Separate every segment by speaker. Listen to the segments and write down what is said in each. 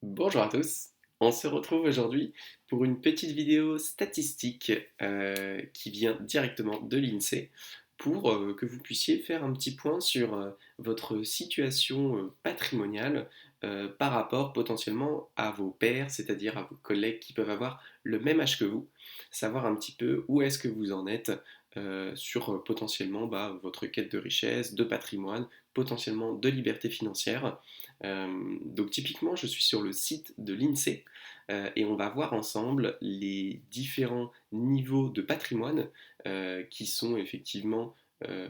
Speaker 1: Bonjour à tous, on se retrouve aujourd'hui pour une petite vidéo statistique qui vient directement de l'INSEE pour que vous puissiez faire un petit point sur votre situation patrimoniale par rapport potentiellement à vos pairs, c'est-à-dire à vos collègues qui peuvent avoir le même âge que vous, savoir un petit peu où est-ce que vous en êtes sur potentiellement votre quête de richesse, de patrimoine, potentiellement de liberté financière. Donc typiquement, je suis sur le site de l'INSEE et on va voir ensemble les différents niveaux de patrimoine qui sont effectivement euh,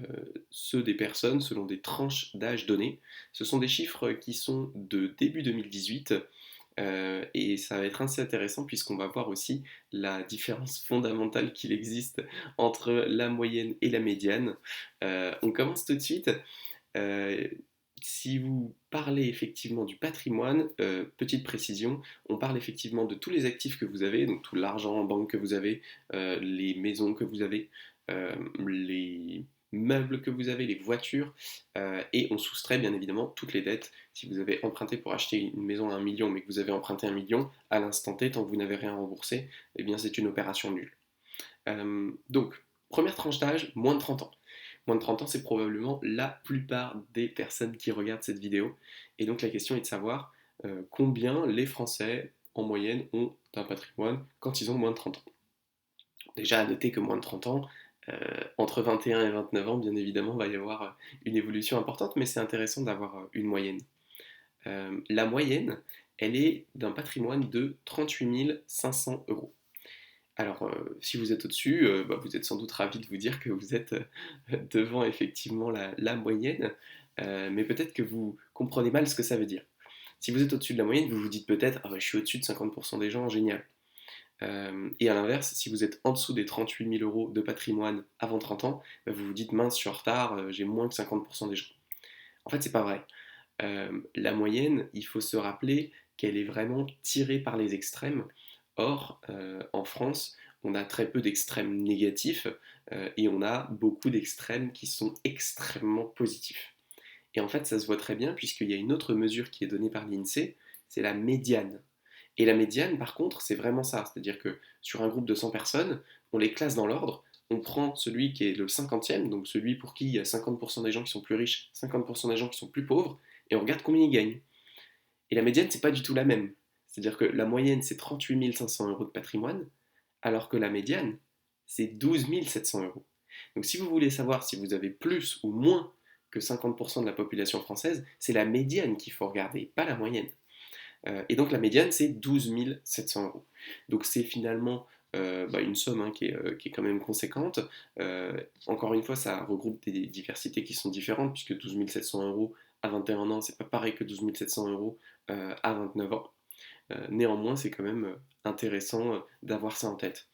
Speaker 1: ceux des personnes selon des tranches d'âge données. Ce sont des chiffres qui sont de début 2018 et ça va être assez intéressant puisqu'on va voir aussi la différence fondamentale qu'il existe entre la moyenne et la médiane. On commence tout de suite. Euh, Si vous parlez effectivement du patrimoine, petite précision, on parle effectivement de tous les actifs que vous avez, donc tout l'argent en banque que vous avez, les maisons que vous avez, les meubles que vous avez, les voitures, et on soustrait bien évidemment toutes les dettes. Si vous avez emprunté pour acheter une maison à 1 million, mais que vous avez emprunté 1 million, à l'instant T, tant que vous n'avez rien remboursé, eh bien c'est une opération nulle. Donc, première tranche d'âge, moins de 30 ans. Moins de 30 ans, c'est probablement la plupart des personnes qui regardent cette vidéo. Et donc la question est de savoir combien les Français, en moyenne, ont un patrimoine quand ils ont moins de 30 ans. Déjà, à noter que moins de 30 ans, entre 21 et 29 ans, bien évidemment, va y avoir une évolution importante, mais c'est intéressant d'avoir une moyenne. La moyenne, elle est d'un patrimoine de 38 500 euros. Alors, si vous êtes au-dessus, vous êtes sans doute ravi de vous dire que vous êtes devant effectivement la moyenne, mais peut-être que vous comprenez mal ce que ça veut dire. Si vous êtes au-dessus de la moyenne, vous vous dites peut-être ah bah, je suis au-dessus de 50% des gens, génial. Et à l'inverse, si vous êtes en dessous des 38 000 euros de patrimoine avant 30 ans, bah, vous vous dites mince, je suis en retard, j'ai moins que 50% des gens. En fait, c'est pas vrai. La moyenne, il faut se rappeler qu'elle est vraiment tirée par les extrêmes. Or, en France, on a très peu d'extrêmes négatifs et on a beaucoup d'extrêmes qui sont extrêmement positifs. Et en fait, ça se voit très bien puisqu'il y a une autre mesure qui est donnée par l'INSEE, c'est la médiane. Et la médiane, par contre, c'est vraiment ça. C'est-à-dire que sur un groupe de 100 personnes, on les classe dans l'ordre. On prend celui qui est le cinquantième, donc celui pour qui il y a 50% des gens qui sont plus riches, 50% des gens qui sont plus pauvres, et on regarde combien ils gagnent. Et la médiane, c'est pas du tout la même. C'est-à-dire que la moyenne, c'est 38 500 euros de patrimoine, alors que la médiane, c'est 12 700 euros. Donc si vous voulez savoir si vous avez plus ou moins que 50% de la population française, c'est la médiane qu'il faut regarder, pas la moyenne. Et donc la médiane, c'est 12 700 euros. Donc c'est finalement une somme qui est quand même conséquente. Encore une fois, ça regroupe des diversités qui sont différentes, puisque 12 700 euros à 21 ans, c'est pas pareil que 12 700 euros à 29 ans. Néanmoins, c'est quand même intéressant d'avoir ça en tête.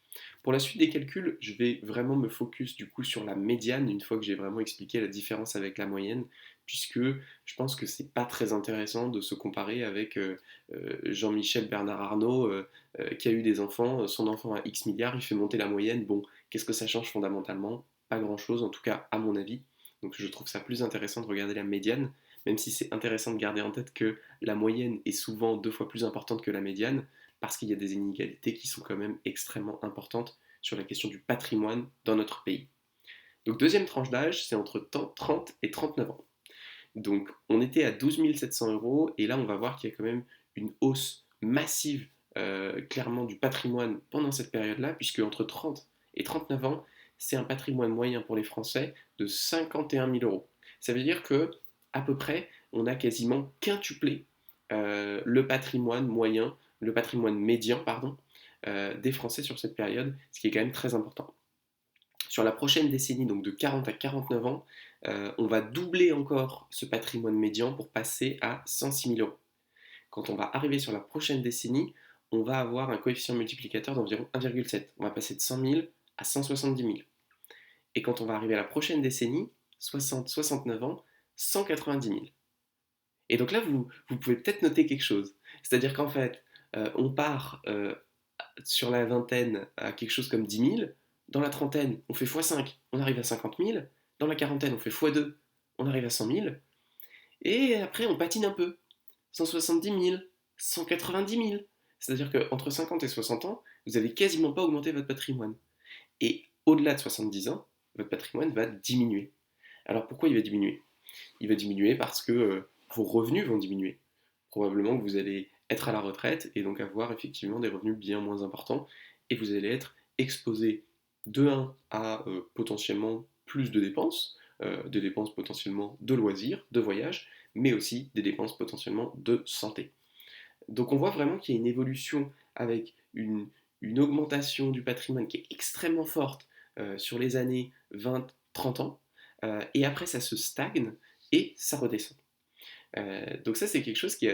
Speaker 1: Pour la suite des calculs, je vais vraiment me focus du coup sur la médiane une fois que j'ai vraiment expliqué la différence avec la moyenne, puisque je pense que c'est pas très intéressant de se comparer avec Jean-Michel Bernard Arnault qui a eu des enfants, son enfant a X milliards, il fait monter la moyenne. Bon, qu'est-ce que ça change fondamentalement? Pas grand-chose, en tout cas à mon avis. Donc je trouve ça plus intéressant de regarder la médiane, même si c'est intéressant de garder en tête que la moyenne est souvent 2 fois plus importante que la médiane, parce qu'il y a des inégalités qui sont quand même extrêmement importantes sur la question du patrimoine dans notre pays. Donc deuxième tranche d'âge, c'est entre 30 et 39 ans. Donc on était à 12 700 euros et là on va voir qu'il y a quand même une hausse massive clairement du patrimoine pendant cette période-là, puisque entre 30 et 39 ans, c'est un patrimoine moyen pour les Français de 51 000 euros. Ça veut dire que à peu près on a quasiment quintuplé le patrimoine moyen, le patrimoine médian, pardon, des Français sur cette période, ce qui est quand même très important. Sur la prochaine décennie, donc de 40 à 49 ans, on va doubler encore ce patrimoine médian pour passer à 106 000 euros. Quand on va arriver sur la prochaine décennie, on va avoir un coefficient multiplicateur d'environ 1,7. On va passer de 100 000 à 170 000. Et quand on va arriver à la prochaine décennie, 60-69 ans, 190 000. Et donc là, vous pouvez peut-être noter quelque chose. C'est-à-dire qu'en fait, on part sur la vingtaine à quelque chose comme 10 000. Dans la trentaine, on fait x5, on arrive à 50 000. Dans la quarantaine, on fait x2, on arrive à 100 000. Et après, on patine un peu. 170 000, 190 000. C'est-à-dire qu'entre 50 et 60 ans, vous n'avez quasiment pas augmenté votre patrimoine. Et au-delà de 70 ans, votre patrimoine va diminuer. Alors pourquoi il va diminuer? Il va diminuer parce que vos revenus vont diminuer. Probablement que vous allez être à la retraite et donc avoir effectivement des revenus bien moins importants et vous allez être exposé de un à potentiellement plus de dépenses, des dépenses potentiellement de loisirs, de voyages, mais aussi des dépenses potentiellement de santé. Donc on voit vraiment qu'il y a une évolution avec une augmentation du patrimoine qui est extrêmement forte sur les années 20-30 ans, et après ça se stagne et ça redescend. Donc ça c'est quelque chose qui est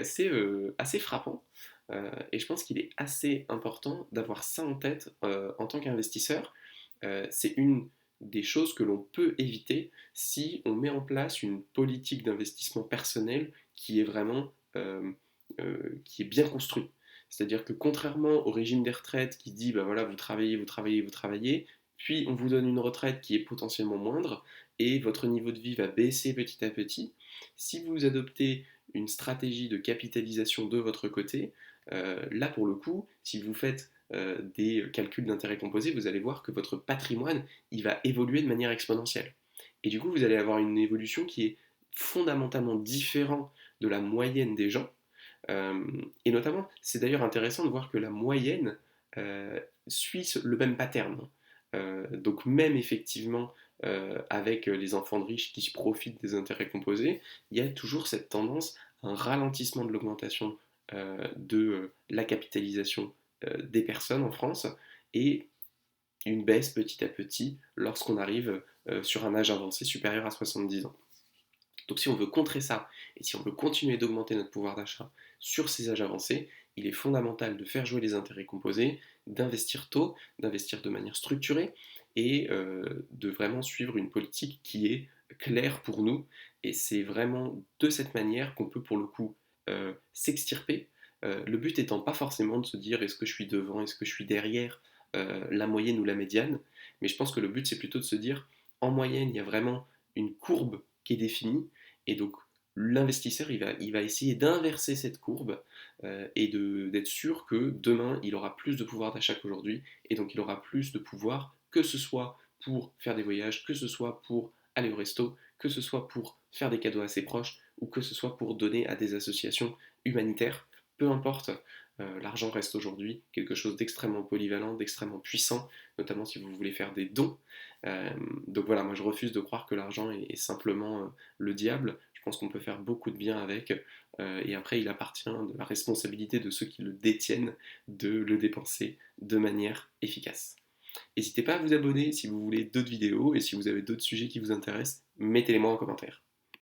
Speaker 1: assez frappant, et je pense qu'il est assez important d'avoir ça en tête en tant qu'investisseur. C'est une des choses que l'on peut éviter si on met en place une politique d'investissement personnel qui est vraiment qui est bien construite. C'est-à-dire que contrairement au régime des retraites qui dit bah voilà, vous travaillez, vous travaillez, vous travaillez, puis on vous donne une retraite qui est potentiellement moindre et votre niveau de vie va baisser petit à petit. Si vous adoptez une stratégie de capitalisation de votre côté, là pour le coup, si vous faites des calculs d'intérêt composé, vous allez voir que votre patrimoine, il va évoluer de manière exponentielle. Et du coup, vous allez avoir une évolution qui est fondamentalement différente de la moyenne des gens. Euh, et notamment, c'est d'ailleurs intéressant de voir que la moyenne suit le même pattern. Donc même effectivement, avec les enfants de riches qui profitent des intérêts composés, il y a toujours cette tendance à un ralentissement de l'augmentation de la capitalisation des personnes en France et une baisse petit à petit lorsqu'on arrive sur un âge avancé supérieur à 70 ans. Donc si on veut contrer ça et si on veut continuer d'augmenter notre pouvoir d'achat sur ces âges avancés, il est fondamental de faire jouer les intérêts composés, d'investir tôt, d'investir de manière structurée et de vraiment suivre une politique qui est claire pour nous. Et c'est vraiment de cette manière qu'on peut pour le coup s'extirper. Le but étant pas forcément de se dire est-ce que je suis devant, est-ce que je suis derrière la moyenne ou la médiane, mais je pense que le but c'est plutôt de se dire en moyenne il y a vraiment une courbe qui est définie et donc l'investisseur il va essayer d'inverser cette courbe et d'être sûr que demain il aura plus de pouvoir d'achat qu'aujourd'hui et donc il aura plus de pouvoir que ce soit pour faire des voyages, que ce soit pour aller au resto, que ce soit pour faire des cadeaux à ses proches ou que ce soit pour donner à des associations humanitaires. Peu importe, l'argent reste aujourd'hui quelque chose d'extrêmement polyvalent, d'extrêmement puissant, notamment si vous voulez faire des dons. Euh, donc voilà, moi je refuse de croire que l'argent est simplement le diable. Je pense qu'on peut faire beaucoup de bien avec, et après il appartient de la responsabilité de ceux qui le détiennent de le dépenser de manière efficace. N'hésitez pas à vous abonner si vous voulez d'autres vidéos et si vous avez d'autres sujets qui vous intéressent, mettez-les moi en commentaire.